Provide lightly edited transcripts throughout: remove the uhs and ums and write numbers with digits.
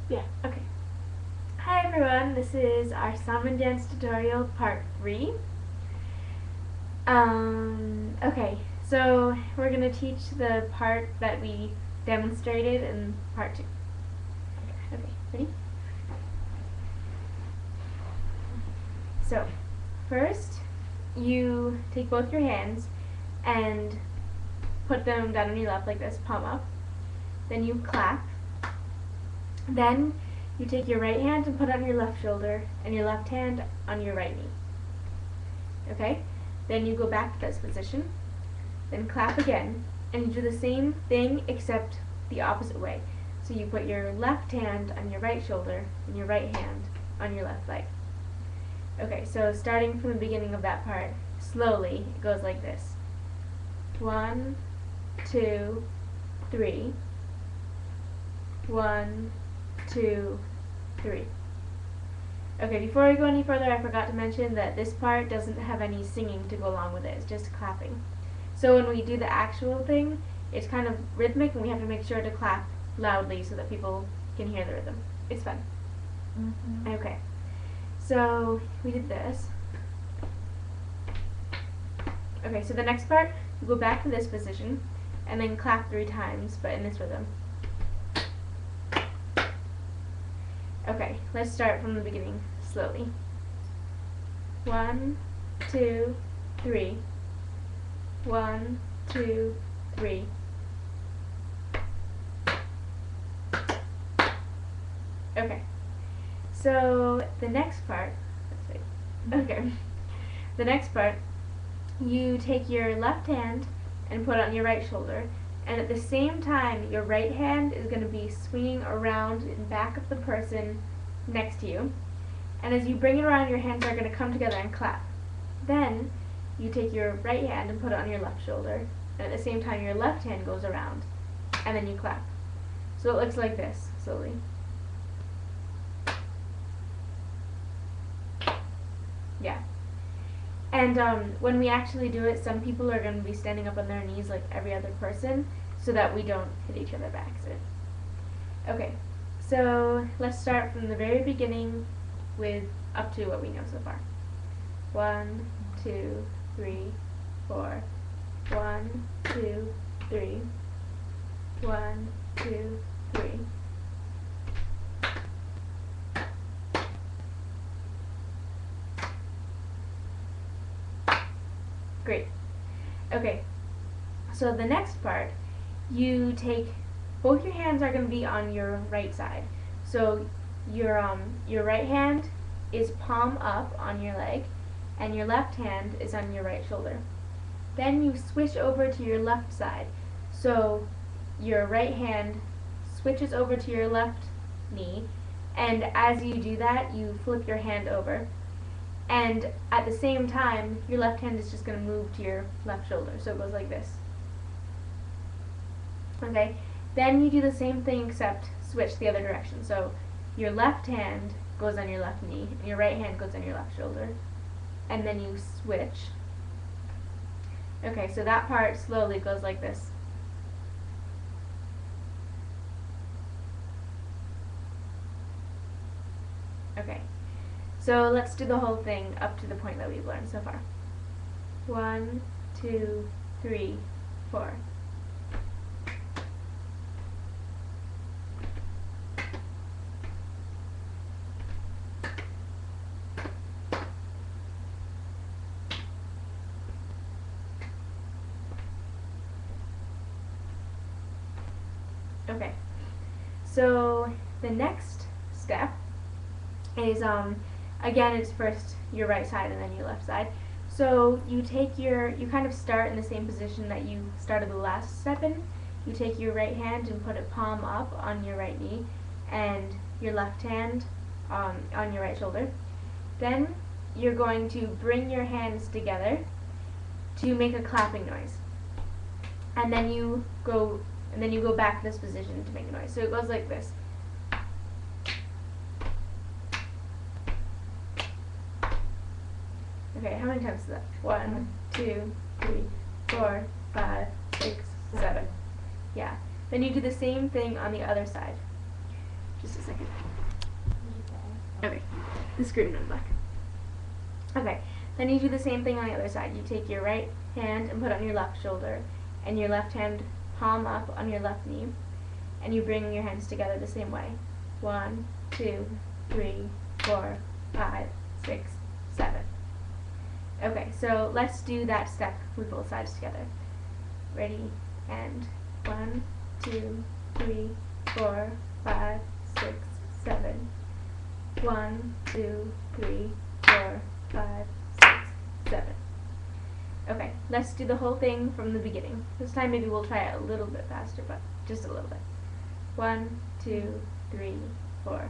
Yeah, okay. Hi everyone, this is our Saman dance tutorial part 3. Okay, so we're going to teach the part that we demonstrated in part 2. Okay, ready? So, first you take both your hands and put them down on your lap like this, palm up. Then you clap. Then you take your right hand and put it on your left shoulder and your left hand on your right knee. Okay? Then you go back to this position. Then clap again. And you do the same thing except the opposite way. So you put your left hand on your right shoulder and your right hand on your left leg. Okay, so starting from the beginning of that part, slowly, it goes like this. 1, 2, 3. 1, 2, 3. Okay, before we go any further, I forgot to mention that this part doesn't have any singing to go along with it. It's just clapping. So when we do the actual thing, it's kind of rhythmic, and we have to make sure to clap loudly so that people can hear the rhythm. It's fun. Okay, so we did this. Okay, so the next part, you go back to this position, and then clap 3 times, but in this rhythm. Okay, let's start from the beginning, slowly. 1, 2, 3. 1, 2, 3. Okay, so the next part, let's see. Okay, the next part, you take your left hand and put it on your right shoulder, and at the same time your right hand is going to be swinging around in back of the person next to you, and as you bring it around, your hands are going to come together and clap. Then you take your right hand and put it on your left shoulder, and at the same time your left hand goes around, and then you clap. So it looks like this, slowly. Yeah. And when we actually do it, some people are going to be standing up on their knees like every other person so that we don't hit each other by accident. Okay, so let's start from the very beginning with up to what we know so far. 1, 2, 3, 4. 1, 2, 3. 1, 2, 3. Great. Okay, so the next part, you take, both your hands are going to be on your right side. So your right hand is palm up on your leg, and your left hand is on your right shoulder. Then you switch over to your left side. So your right hand switches over to your left knee, and as you do that, you flip your hand over. And at the same time, your left hand is just going to move to your left shoulder. So it goes like this. Okay, then you do the same thing except switch the other direction. So your left hand goes on your left knee, and your right hand goes on your left shoulder. And then you switch. Okay, so that part slowly goes like this. Okay. So let's do the whole thing up to the point that we've learned so far. 1, 2, 3, 4. Okay. So the next step is again, it's first your right side and then your left side. So you kind of start in the same position that you started the last step in. You take your right hand and put it palm up on your right knee, and your left hand on your right shoulder. Then you're going to bring your hands together to make a clapping noise. And then you go back to this position to make a noise. So it goes like this. Okay, how many times is that? 1, 2, 3, 4, 5, 6, 7. Yeah. Then you do the same thing on the other side. Just a second. Okay, the screen went black. Okay, then you do the same thing on the other side. You take your right hand and put it on your left shoulder, and your left hand palm up on your left knee, and you bring your hands together the same way. 1, 2, 3, 4, 5, 6, 7. Okay, so let's do that step with both sides together. Ready, and 1, 2, 3, 4, 5, 6, 7. 1, 2, 3, 4, 5, 6, 7. Okay, let's do the whole thing from the beginning. This time maybe we'll try it a little bit faster, but just a little bit. 1, 2, 3, 4.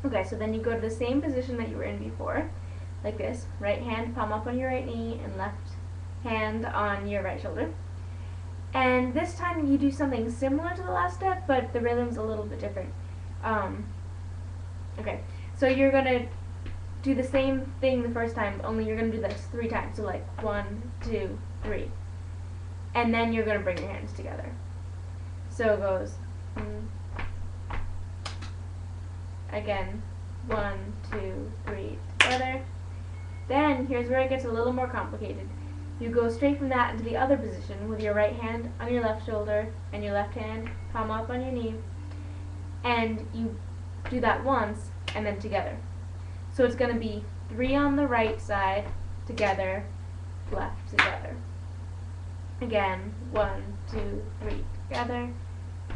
Okay, so then you go to the same position that you were in before, like this. Right hand palm up on your right knee and left hand on your right shoulder. And this time you do something similar to the last step, but the rhythm's a little bit different. Okay, so you're going to do the same thing the first time, only you're going to do this 3 times. So like 1, 2, 3. And then you're going to bring your hands together. So it goes... Again, 1, 2, 3, together. Then, here's where it gets a little more complicated. You go straight from that into the other position with your right hand on your left shoulder and your left hand palm up on your knee. And you do that once and then together. So it's going to be 3 on the right side, together, left, together. Again, 1, 2, 3, together,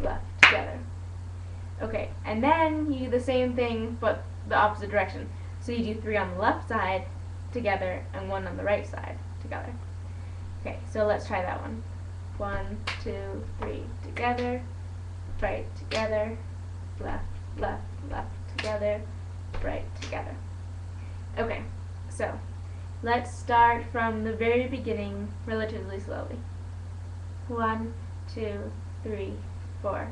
left, together. Okay, and then you do the same thing, but the opposite direction. So you do 3 on the left side together and 1 on the right side together. Okay, so let's try that one. 1, 2, 3, together, right, together, left, left, left, together, right, together. Okay, so let's start from the very beginning relatively slowly. 1, 2, 3, 4.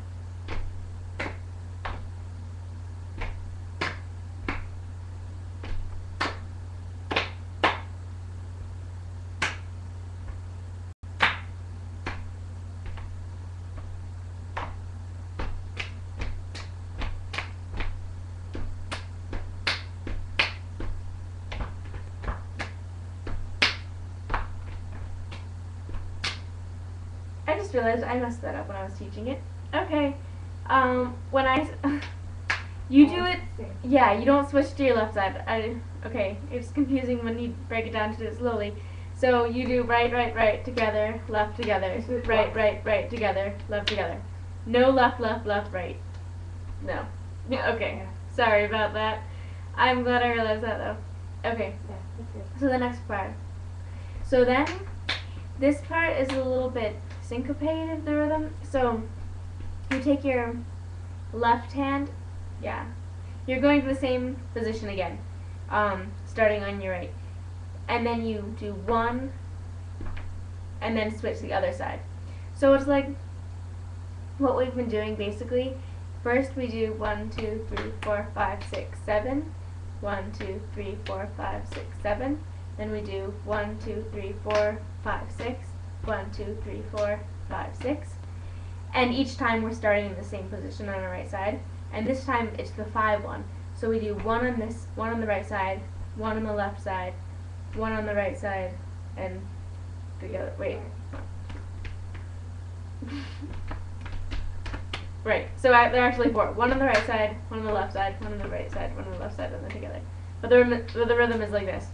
I just realized I messed that up when I was teaching it. Okay. When you do it, yeah, you don't switch to your left side. Okay, it's confusing when you break it down to do it slowly. So you do right, right, right, together, left, together, right, right, right, together, left, together. No left, left, left, right. No. Okay, sorry about that. I'm glad I realized that though. Okay, so the next part. So then, this part is a little bit syncopated, the rhythm. So you take your left hand, you're going to the same position again, starting on your right, and then you do 1 and then switch to the other side. So it's like what we've been doing basically. First we do 1, 2, 3, 4, 5, 6, 7. 1, 2, 3, 4, 5, 6, 7. Then we do 1, 2, 3, 4, 5, 6. 1, 2, 3, 4, 5, 6. And each time we're starting in the same position on our right side. And this time it's the 5 one. So we do 1 on this, 1 on the right side, 1 on the left side, 1 on the right side, and the other. Wait. Right. So they're actually 4. 1 on the right side, 1 on the left side, 1 on the right side, 1 on the left side, and then together. But the rhythm is like this.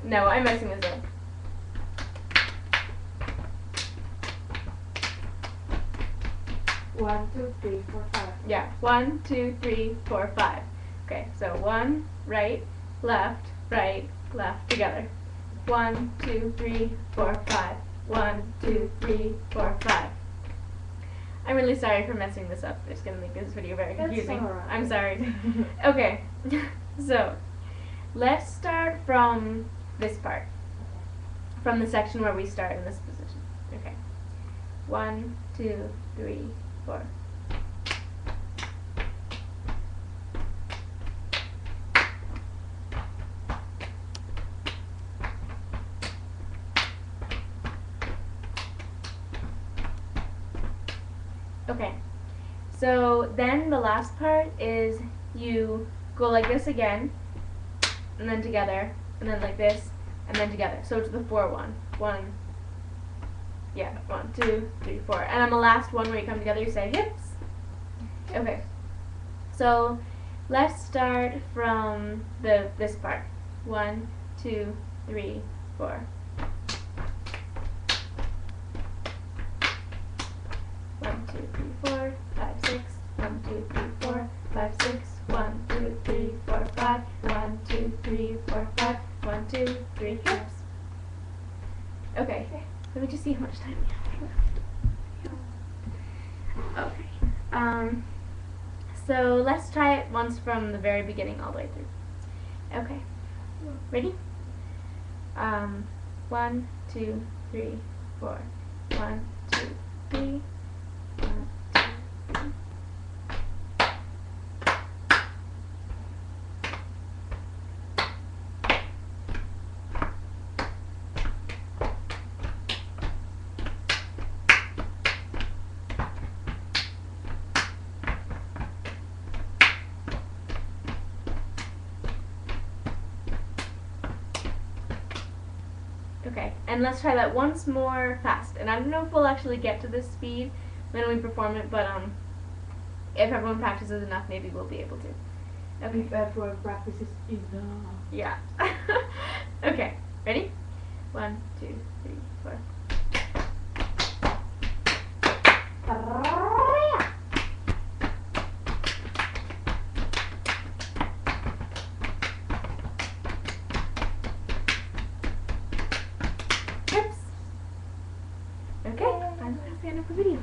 No, I'm messing this up. One, 2, 3, 4, 5. Yeah, 1, 2, 3, 4, 5. Okay, so 1, right, left, together. 1, 2, 3, 4, 5. 1, 2, 3, 4, 5. I'm really sorry for messing this up. It's gonna make this video very confusing. That's all right. I'm sorry. Okay, so let's start from this part. from the section where we start in this position. Okay. 1, 2, 3, 4. Okay, so then the last part is you go like this again, and then together, and then like this, and then together. So it's the 4-1. 1, yeah, 1, 2, 3, 4. And on the last one where you come together, you say hips. Okay, so let's start from this part. 1, 2, 3, 4. 1, 2, 3, 4, 5, 6. 1, 2, 3, 4, 5, 6. 1, 2, 3, 4, 5. 1, 2, 3, 4, 5. 1, 2, 3, hips. Okay, let me just see how much time we have. Okay. So let's try it once from the very beginning all the way through. Okay. Ready? 1, 2, 3, 4. 1, 2, 3. 1, 2, 3. Okay, and let's try that once more fast. And I don't know if we'll actually get to this speed when we perform it, but if everyone practices enough, maybe we'll be able to. Okay. If everyone practices enough. Yeah. Okay, ready? 1, 2, 3, 4. Hips. Okay, I'm going to stand up the video.